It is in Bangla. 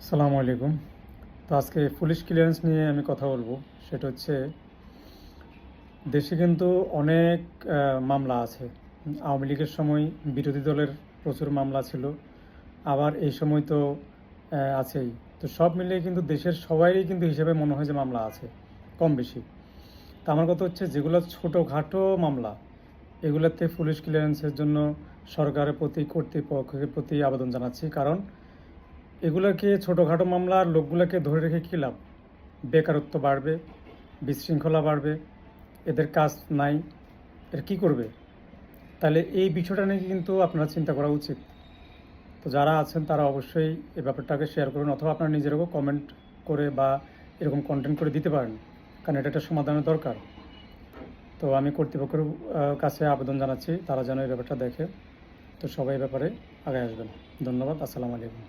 আসসালামু আলাইকুম। তো আজকে পুলিশ ক্লিয়ারেন্স নিয়ে আমি কথা বলবো। সেটা হচ্ছে দেশে কিন্তু অনেক মামলা আছে। আওয়ামী লীগের সময় বিরোধী দলের প্রচুর মামলা ছিল, আবার এই সময় তো আছেই। তো সব মিলিয়ে কিন্তু দেশের সবারই কিন্তু হিসেবে মনে হয় যে মামলা আছে কম বেশি। তো আমার কথা হচ্ছে যেগুলো ছোটোখাটো মামলা, এগুলোতে পুলিশ ক্লিয়ারেন্সের জন্য সরকারের প্রতি, কর্তৃপক্ষের প্রতি আবেদন জানাচ্ছি। কারণ এগুলোকে ছোটোখাটো মামলার লোকগুলোকে ধরে রেখে কী লাভ? বেকারত্ব বাড়বে, বিশৃঙ্খলা বাড়বে, এদের কাজ নাই, এর কী করবে? তাহলে এই বিষয়টা নিয়ে কিন্তু আপনারা চিন্তা করা উচিত। তো যারা আছেন তারা অবশ্যই এই ব্যাপারটাকে শেয়ার করুন, অথবা আপনারা নিজেরাও কমেন্ট করে বা এরকম কন্টেন্ট করে দিতে পারেন, কারণ এটা একটা সমাধানের দরকার। তো আমি কর্তৃপক্ষের কাছে আবেদন জানাচ্ছি, তারা যেন এই ব্যাপারটা দেখে। তো সবাই এই ব্যাপারে আগে আসবেন। ধন্যবাদ। আসসালামু আলাইকুম।